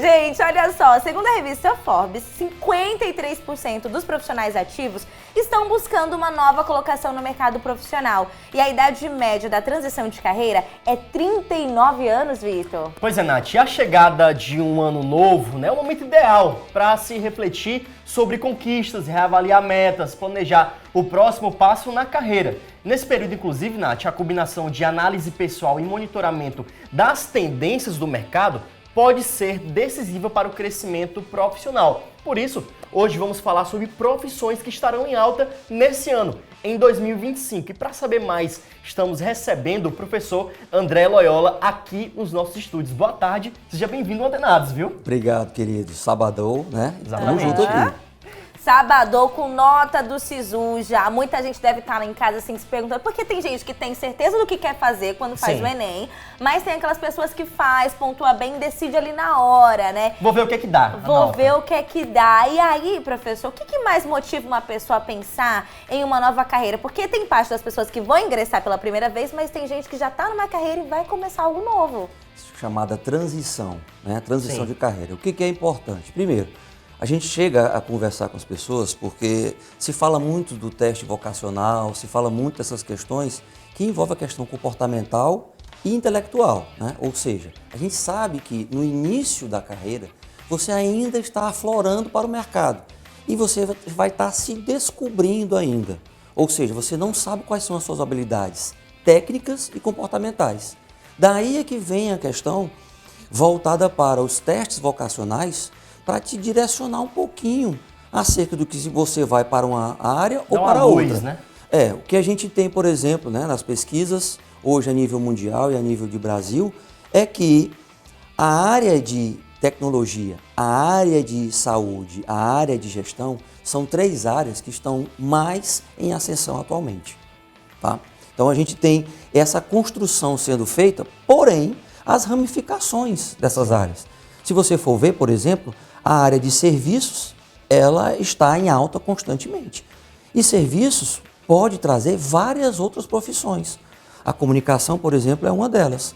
Gente, olha só, segundo a revista Forbes, 53% dos profissionais ativos estão buscando uma nova colocação no mercado profissional. E a idade média da transição de carreira é 39 anos, Vitor. Pois é, Nath, e a chegada de um ano novo, né, é o momento ideal para se refletir sobre conquistas, reavaliar metas, planejar o próximo passo na carreira. Nesse período, inclusive, Nath, a combinação de análise pessoal e monitoramento das tendências do mercado pode ser decisiva para o crescimento profissional. Por isso, hoje vamos falar sobre profissões que estarão em alta nesse ano, em 2025. E para saber mais, estamos recebendo o professor André Loyola aqui nos nossos estúdios. Boa tarde, seja bem-vindo, Antenados, viu? Obrigado, querido. Sabadão, né? Exatamente. Tamo junto aqui. Sabadão com nota do SISU já. Muita gente deve estar lá em casa assim se perguntando, porque tem gente que tem certeza do que quer fazer quando faz o Enem, mas tem aquelas pessoas que pontua bem e decide ali na hora, né? Vou ver o que é que dá. Vou ver o que é que dá. E aí, professor, o que mais motiva uma pessoa a pensar em uma nova carreira? Porque tem parte das pessoas que vão ingressar pela primeira vez, mas tem gente que já está numa carreira e vai começar algo novo. Chamada transição, né? Transição de carreira. O que é importante? Primeiro, a gente chega a conversar com as pessoas porque se fala muito do teste vocacional, se fala muito dessas questões que envolvem a questão comportamental e intelectual, né? Ou seja, a gente sabe que no início da carreira você ainda está aflorando para o mercado e você vai estar se descobrindo ainda. Ou seja, você não sabe quais são as suas habilidades técnicas e comportamentais. Daí é que vem a questão voltada para os testes vocacionais para te direcionar um pouquinho acerca do que se você vai para uma área ou para outra. Né? O que a gente tem, por exemplo, né, nas pesquisas, hoje a nível mundial e a nível de Brasil, é que a área de tecnologia, a área de saúde, a área de gestão, são 3 áreas que estão mais em ascensão atualmente. Tá? Então a gente tem essa construção sendo feita, porém, as ramificações dessas áreas. Se você for ver, por exemplo, a área de serviços, ela está em alta constantemente. E serviços pode trazer várias outras profissões. A comunicação, por exemplo, é uma delas.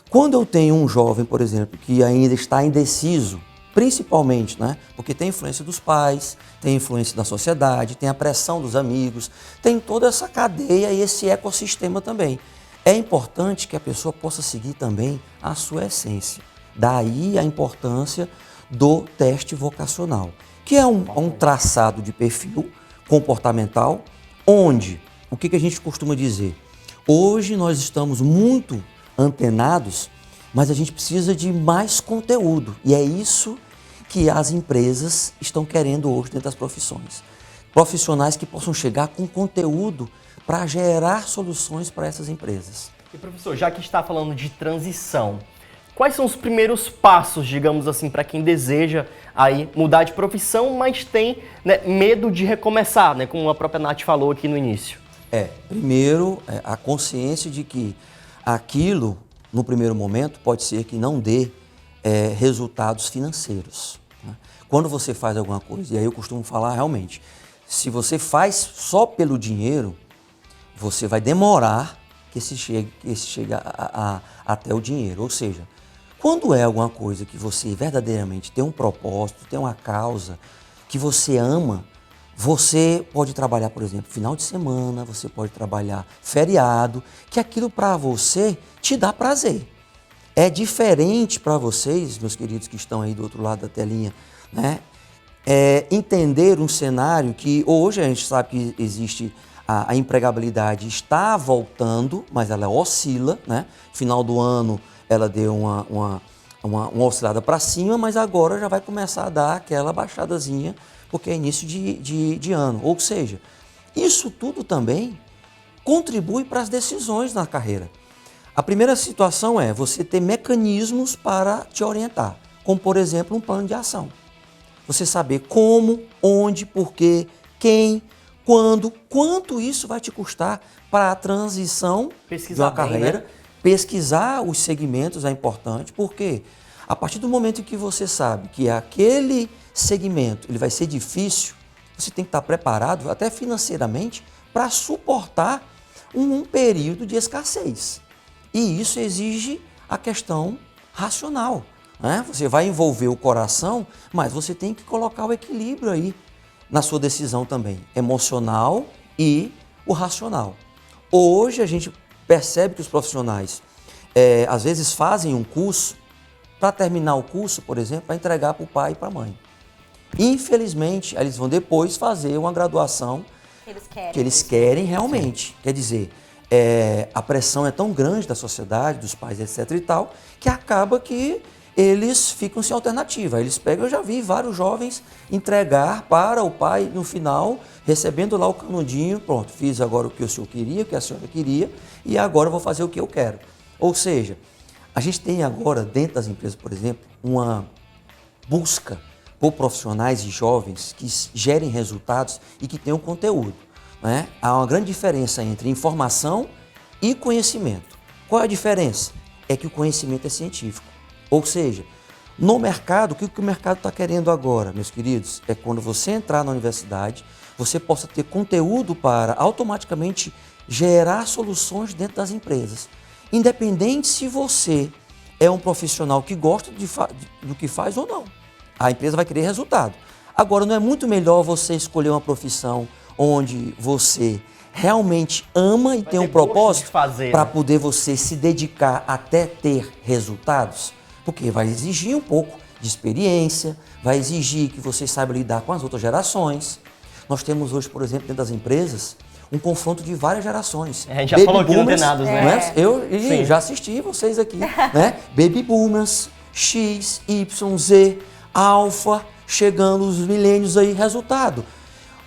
Quando eu tenho um jovem, por exemplo, que ainda está indeciso, principalmente, né, porque tem influência dos pais, tem influência da sociedade, tem a pressão dos amigos, tem toda essa cadeia e esse ecossistema também. É importante que a pessoa possa seguir também a sua essência. Daí a importância do teste vocacional, que é um traçado de perfil comportamental, onde, o que a gente costuma dizer? Hoje nós estamos muito antenados, mas a gente precisa de mais conteúdo. E é isso que as empresas estão querendo hoje dentro das profissões. Profissionais que possam chegar com conteúdo para gerar soluções para essas empresas. E professor, já que está falando de transição, quais são os primeiros passos, digamos assim, para quem deseja aí mudar de profissão, mas tem, né, medo de recomeçar, né, como a própria Nath falou aqui no início? Primeiro, a consciência de que aquilo, no primeiro momento, pode ser que não dê resultados financeiros. Né? Quando você faz alguma coisa, e aí eu costumo falar realmente, se você faz só pelo dinheiro, você vai demorar que esse chegue até o dinheiro. Ou seja, quando é alguma coisa que você verdadeiramente tem um propósito, tem uma causa, que você ama, você pode trabalhar, por exemplo, final de semana, você pode trabalhar feriado, que aquilo para você te dá prazer. É diferente para vocês, meus queridos que estão aí do outro lado da telinha, né? Entender um cenário que hoje a gente sabe que existe a empregabilidade está voltando, mas ela oscila, né? Final do ano ela deu uma oscilada para cima, mas agora já vai começar a dar aquela baixadazinha, porque é início de ano. Ou seja, isso tudo também contribui para as decisões na carreira. A primeira situação é você ter mecanismos para te orientar, como por exemplo um plano de ação. Você saber como, onde, porquê, quem, quando, quanto isso vai te custar para a transição de uma carreira. Né? Pesquisar os segmentos é importante, porque a partir do momento em que você sabe que aquele segmento ele vai ser difícil, você tem que estar preparado, até financeiramente, para suportar um período de escassez. E isso exige a questão racional. né? Você vai envolver o coração, mas você tem que colocar o equilíbrio aí na sua decisão também, emocional e o racional. Hoje a gente percebe que os profissionais às vezes fazem um curso, para terminar o curso, por exemplo, para entregar para o pai e para a mãe. Infelizmente, eles vão depois fazer uma graduação que eles querem realmente. Quer dizer, a pressão é tão grande da sociedade, dos pais, etc. e tal, que acaba que eles ficam sem alternativa. Eles pegam, eu já vi vários jovens entregar para o pai no final, recebendo lá o canudinho, pronto, fiz agora o que o senhor queria, o que a senhora queria, e agora eu vou fazer o que eu quero. Ou seja, a gente tem agora, dentro das empresas, por exemplo, uma busca por profissionais e jovens que gerem resultados e que tenham conteúdo, né? Há uma grande diferença entre informação e conhecimento. Qual é a diferença? É que o conhecimento é científico. Ou seja, no mercado, o que o mercado está querendo agora, meus queridos, é quando você entrar na universidade, você possa ter conteúdo para automaticamente gerar soluções dentro das empresas. Independente se você é um profissional que gosta do que faz ou não. A empresa vai querer resultado. Agora, não é muito melhor você escolher uma profissão onde você realmente ama e tem um propósito para poder você se dedicar até ter resultados? Porque vai exigir um pouco de experiência, vai exigir que você saiba lidar com as outras gerações. Nós temos hoje, por exemplo, dentro das empresas, um confronto de várias gerações. A gente já falou aqui no Denados, né? Né? Eu já assisti vocês aqui, né? Baby Boomers, X, Y, Z, Alpha, chegando os milênios aí, resultado.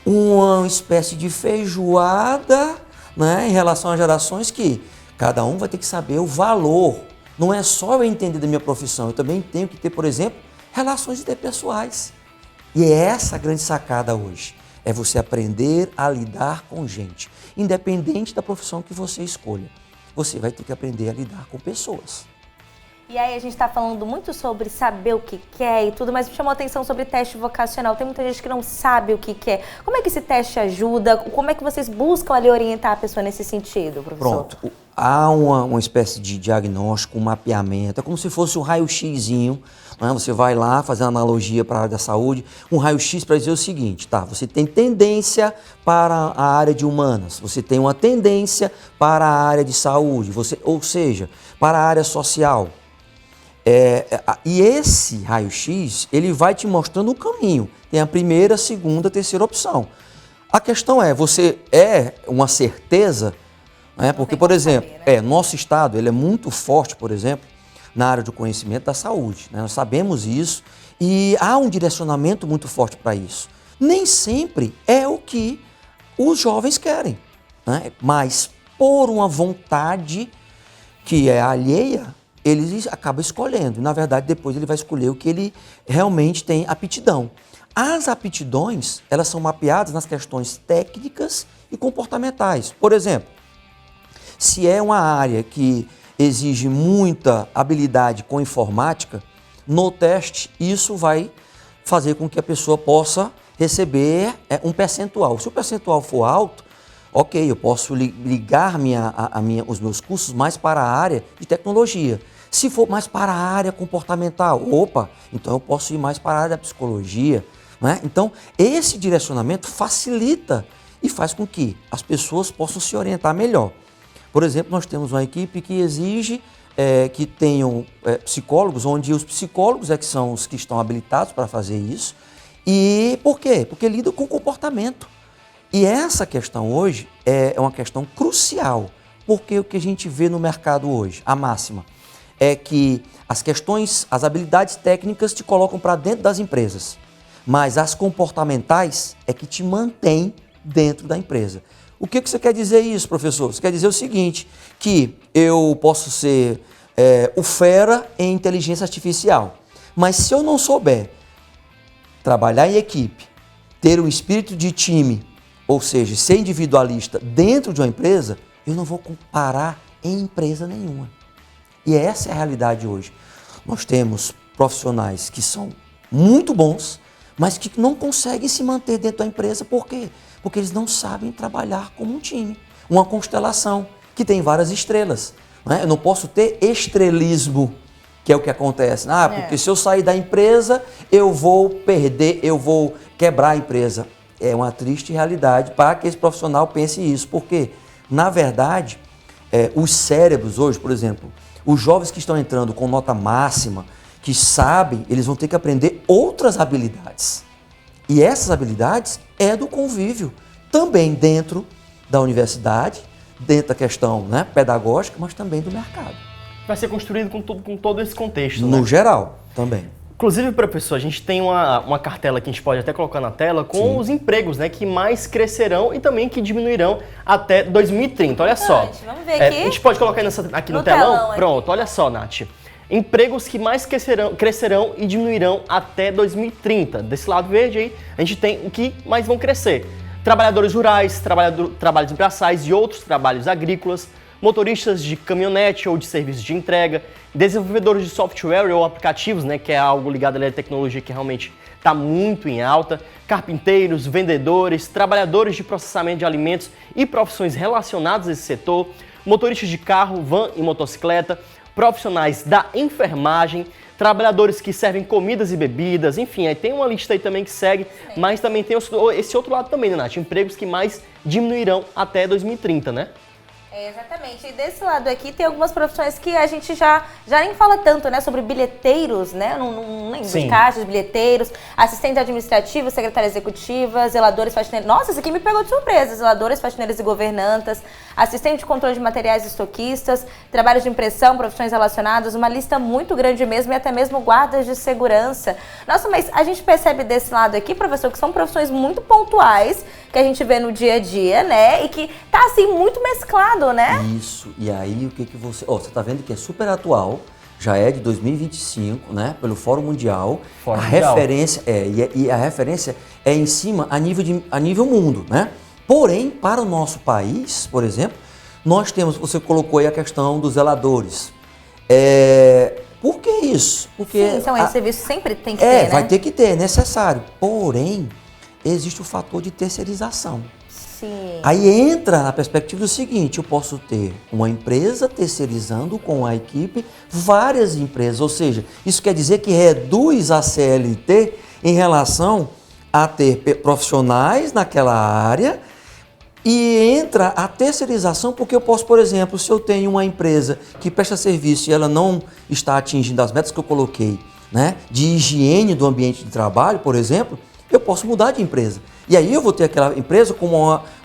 Uma espécie de feijoada, né, em relação às gerações que cada um vai ter que saber o valor. Não é só eu entender da minha profissão, eu também tenho que ter, por exemplo, relações interpessoais. E é essa a grande sacada hoje. É você aprender a lidar com gente. Independente da profissão que você escolha, você vai ter que aprender a lidar com pessoas. E aí a gente está falando muito sobre saber o que quer e tudo, mas me chamou a atenção sobre teste vocacional. Tem muita gente que não sabe o que quer. Como é que esse teste ajuda? Como é que vocês buscam ali orientar a pessoa nesse sentido, professor? Pronto. Há uma espécie de diagnóstico, um mapeamento. É como se fosse um raio-xzinho. Né? Você vai lá fazer uma analogia para a área da saúde. Um raio-x para dizer o seguinte, tá? Você tem tendência para a área de humanas. Você tem uma tendência para a área de saúde. Ou seja, para a área social. E esse raio-x, ele vai te mostrando o caminho. Tem a primeira, segunda, terceira opção. A questão é, você é uma certeza, né? Porque, por exemplo, saber, né? Nosso estado ele é muito forte, por exemplo, na área do conhecimento da saúde. Né? Nós sabemos isso e há um direcionamento muito forte para isso. Nem sempre é o que os jovens querem, né? Mas por uma vontade que é alheia, ele acaba escolhendo. Na verdade, depois ele vai escolher o que ele realmente tem aptidão. As aptidões, elas são mapeadas nas questões técnicas e comportamentais. Por exemplo, se é uma área que exige muita habilidade com informática, no teste isso vai fazer com que a pessoa possa receber um percentual. Se o percentual for alto, ok, eu posso ligar os meus cursos mais para a área de tecnologia. Se for mais para a área comportamental, então eu posso ir mais para a área da psicologia. Né? Então, esse direcionamento facilita e faz com que as pessoas possam se orientar melhor. Por exemplo, nós temos uma equipe que exige que tenham psicólogos, onde os psicólogos que são os que estão habilitados para fazer isso. E por quê? Porque lidam com comportamento. E essa questão hoje é uma questão crucial, porque o que a gente vê no mercado hoje, a máxima, é que as habilidades técnicas te colocam para dentro das empresas, mas as comportamentais é que te mantém dentro da empresa. O que você quer dizer isso, professor? Você quer dizer o seguinte, que eu posso ser o fera em inteligência artificial, mas se eu não souber trabalhar em equipe, ter um espírito de time, ou seja, ser individualista dentro de uma empresa, eu não vou comparar em empresa nenhuma. E essa é a realidade hoje. Nós temos profissionais que são muito bons, mas que não conseguem se manter dentro da empresa. Por quê? Porque eles não sabem trabalhar como um time. Uma constelação que tem várias estrelas. Né? Eu não posso ter estrelismo. que é o que acontece. Porque se eu sair da empresa, eu vou perder, eu vou quebrar a empresa. É uma triste realidade para que esse profissional pense isso, porque, na verdade, os cérebros hoje, por exemplo, os jovens que estão entrando com nota máxima, que sabem, eles vão ter que aprender outras habilidades. E essas habilidades é do convívio, também dentro da universidade, dentro da questão, né, pedagógica, mas também do mercado. Vai ser construído com todo esse contexto, No né? geral, também. Inclusive, professor, a gente tem uma cartela que a gente pode até colocar na tela com os empregos, né, que mais crescerão e também que diminuirão até 2030. Olha só. Vamos ver aqui. A gente pode colocar aqui no telão? Pronto, olha só, Nath. Empregos que mais crescerão e diminuirão até 2030. Desse lado verde aí, a gente tem o que mais vão crescer. Trabalhadores rurais, trabalhos braçais e outros trabalhos agrícolas, motoristas de caminhonete ou de serviços de entrega, desenvolvedores de software ou aplicativos, né, que é algo ligado à tecnologia que realmente está muito em alta, carpinteiros, vendedores, trabalhadores de processamento de alimentos e profissões relacionadas a esse setor, motoristas de carro, van e motocicleta, profissionais da enfermagem, trabalhadores que servem comidas e bebidas, enfim, aí tem uma lista aí também que segue, mas também tem esse outro lado também, né, Nath? Empregos que mais diminuirão até 2030, né? Exatamente. E desse lado aqui tem algumas profissões que a gente já nem fala tanto, né? Sobre bilheteiros, né? Não lembro. Sim. Caixas, bilheteiros, assistente administrativo, secretária executiva, zeladores, faxineiros. Nossa, isso aqui me pegou de surpresa. Zeladores, faxineiros e governantas, assistente de controle de materiais e estoquistas, trabalhos de impressão, profissões relacionadas, uma lista muito grande mesmo e até mesmo guardas de segurança. Nossa, mas a gente percebe desse lado aqui, professor, que são profissões muito pontuais que a gente vê no dia a dia, né? E que tá assim muito mesclado, né? Isso. E aí, o que você... Você tá vendo que é super atual, já é de 2025, né? Pelo Fórum Mundial. Fórum Mundial. Referência e a referência é em cima a nível mundo, né? Porém, para o nosso país, por exemplo, nós temos, você colocou aí a questão dos zeladores. Por que isso? Porque Sim, são esses serviços sempre tem que ter, né? vai ter que ter, é necessário. Porém, existe o fator de terceirização. Sim. Aí entra na perspectiva do seguinte, eu posso ter uma empresa terceirizando com a equipe várias empresas, ou seja, isso quer dizer que reduz a CLT em relação a ter profissionais naquela área e entra a terceirização porque eu posso, por exemplo, se eu tenho uma empresa que presta serviço e ela não está atingindo as metas que eu coloquei, né, de higiene do ambiente de trabalho, por exemplo, eu posso mudar de empresa. E aí eu vou ter aquela empresa como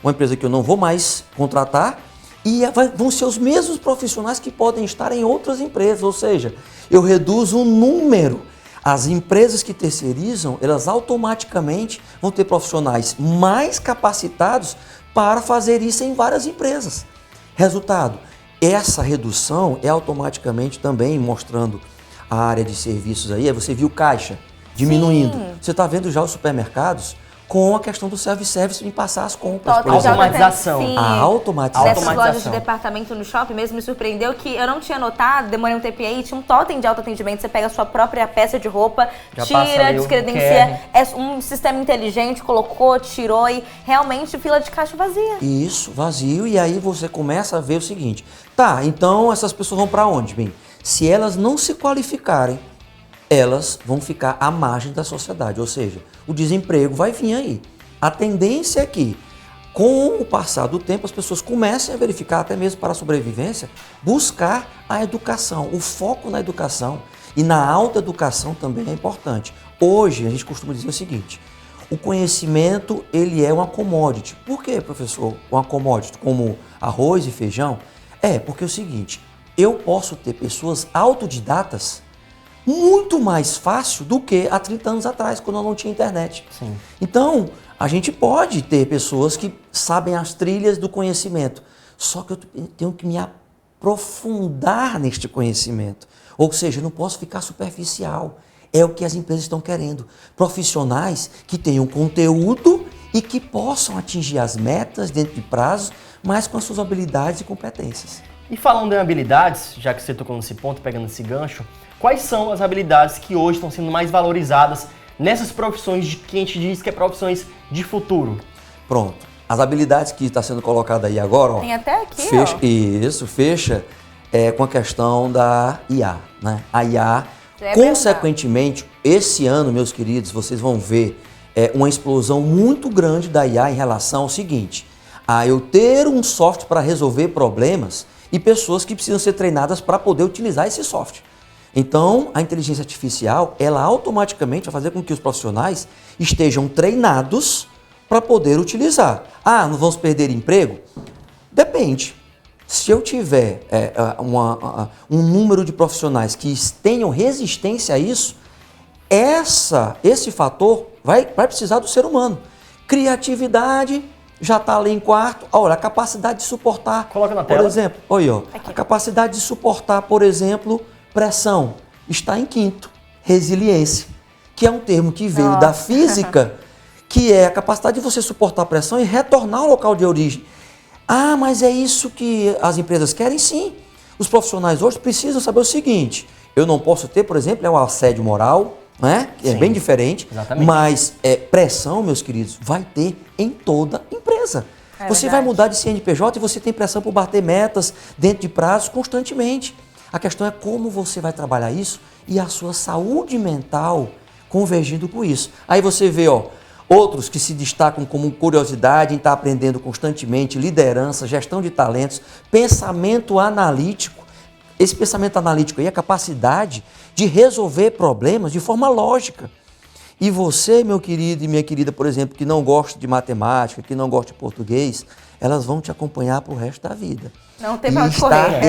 uma empresa que eu não vou mais contratar e vão ser os mesmos profissionais que podem estar em outras empresas. Ou seja, eu reduzo o número. As empresas que terceirizam, elas automaticamente vão ter profissionais mais capacitados para fazer isso em várias empresas. Resultado, essa redução é automaticamente também mostrando a área de serviços aí. Você viu caixa diminuindo. Sim. Você está vendo já os supermercados com a questão do self-service em passar as compras. Total, por exemplo. Automatização. Sim. A automatização. Nessas lojas de departamento no shopping mesmo me surpreendeu que eu não tinha notado, demorei um tempo aí, tinha um totem de autoatendimento, você pega a sua própria peça de roupa, Já passa tira, ali o descredencia, é um sistema inteligente, colocou, tirou e realmente fila de caixa vazia. Isso, vazio. E aí você começa a ver o seguinte. Tá, então essas pessoas vão para onde, bem? Se elas não se qualificarem, elas vão ficar à margem da sociedade, ou seja, o desemprego vai vir aí. A tendência é que, com o passar do tempo, as pessoas comecem a verificar, até mesmo para a sobrevivência, buscar a educação, o foco na educação e na autoeducação também é importante. Hoje, a gente costuma dizer o seguinte, o conhecimento, ele é uma commodity. Por que, professor, uma commodity como arroz e feijão? Porque é o seguinte, eu posso ter pessoas autodidatas muito mais fácil do que há 30 anos atrás, quando eu não tinha internet. Sim. Então, a gente pode ter pessoas que sabem as trilhas do conhecimento, só que eu tenho que me aprofundar neste conhecimento. Ou seja, eu não posso ficar superficial. É o que as empresas estão querendo. Profissionais que tenham conteúdo e que possam atingir as metas dentro de prazos, mas com as suas habilidades e competências. E falando em habilidades, já que você tocou nesse ponto, pegando esse gancho, quais são as habilidades que hoje estão sendo mais valorizadas nessas profissões que a gente diz que é profissões de futuro? Pronto. As habilidades que está sendo colocada aí agora, ó. Tem até aqui, fecha, ó. Isso, fecha com a questão da IA, né? A IA, Já ia consequentemente, esse ano, meus queridos, vocês vão ver uma explosão muito grande da IA em relação ao seguinte, a eu ter um software para resolver problemas e pessoas que precisam ser treinadas para poder utilizar esse software. Então, a inteligência artificial, ela automaticamente vai fazer com que os profissionais estejam treinados para poder utilizar. Ah, não vamos perder emprego? Depende. Se eu tiver um número de profissionais que tenham resistência a isso, esse fator vai precisar do ser humano. Criatividade já está ali em quarto. Olha, a capacidade de suportar, Coloca na por tela. exemplo, olha, a capacidade de suportar, por exemplo, pressão está em quinto. Resiliência, que é um termo que veio da física, que é a capacidade de você suportar a pressão e retornar ao local de origem. Ah, mas é isso que as empresas querem? Sim. Os profissionais hoje precisam saber o seguinte, eu não posso ter, por exemplo, o assédio moral, né? Que é bem diferente, exatamente. mas pressão, meus queridos, vai ter em toda empresa. Você vai mudar de CNPJ e você tem pressão por bater metas dentro de prazos constantemente. A questão é como você vai trabalhar isso e a sua saúde mental convergindo com isso. Aí você vê, outros que se destacam como curiosidade em estar aprendendo constantemente, liderança, gestão de talentos, pensamento analítico. Esse pensamento analítico aí é a capacidade de resolver problemas de forma lógica. E você, meu querido e minha querida, por exemplo, que não gosta de matemática, que não gosta de português, elas vão te acompanhar para o resto da vida. Não tem para onde correr.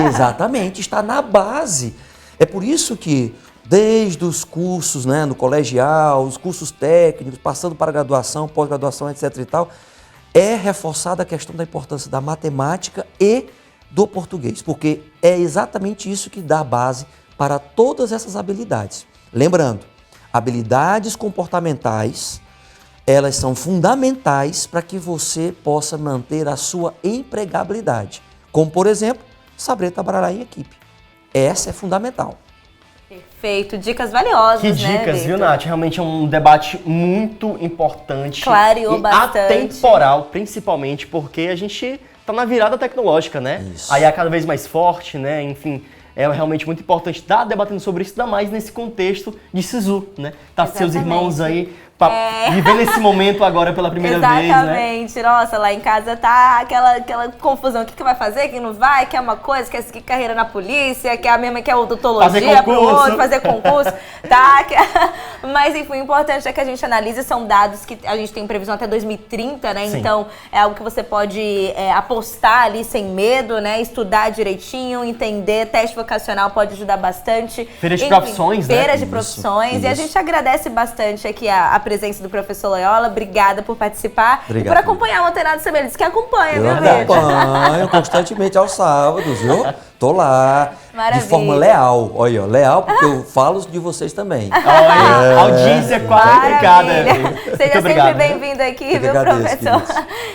Exatamente, está na base. É por isso que, desde os cursos, né, no colegial, os cursos técnicos, passando para a graduação, pós-graduação, etc. e tal, é reforçada a questão da importância da matemática e do português, porque é exatamente isso que dá base para todas essas habilidades. Lembrando, habilidades comportamentais, elas são fundamentais para que você possa manter a sua empregabilidade. Como, por exemplo, saber trabalhar em equipe. Essa é fundamental. Perfeito, dicas valiosas, Que né, dicas, viu, Victor? Nath? Realmente é um debate muito importante. Clareou e bastante. atemporal, principalmente porque a gente está na virada tecnológica, né? Isso. A IA cada vez mais forte, né? Enfim, é realmente muito importante estar debatendo sobre isso, ainda mais nesse contexto de SISU, né? Tá seus irmãos aí vivendo esse momento agora pela primeira vez, né? Exatamente. Nossa, lá em casa tá aquela confusão. O que vai fazer, quem não vai, quer uma coisa, quer seguir carreira na polícia, quer a mesma, quer odontologia pro outro, fazer concurso, tá? Mas, enfim, o importante é que a gente analise, são dados que a gente tem previsão até 2030, né? Sim. Então, é algo que você pode apostar ali sem medo, né? Estudar direitinho, entender, teste vocacional pode ajudar bastante. Feiras de Enfim, profissões, né? Feiras de profissões. E a gente agradece bastante aqui a presença do professor Loyola. Obrigada por participar e por acompanhar o Antenado CB. Ele disse que acompanha, Eu viu, Victor? acompanho constantemente aos sábados, viu? Tô lá. Maravilha. De forma leal. Olha, leal porque eu falo de vocês também. Olha, audiência qualificada. Maravilha. Seja Muito obrigado, sempre bem-vindo aqui, Eu que viu, agradeço, professor? queridos.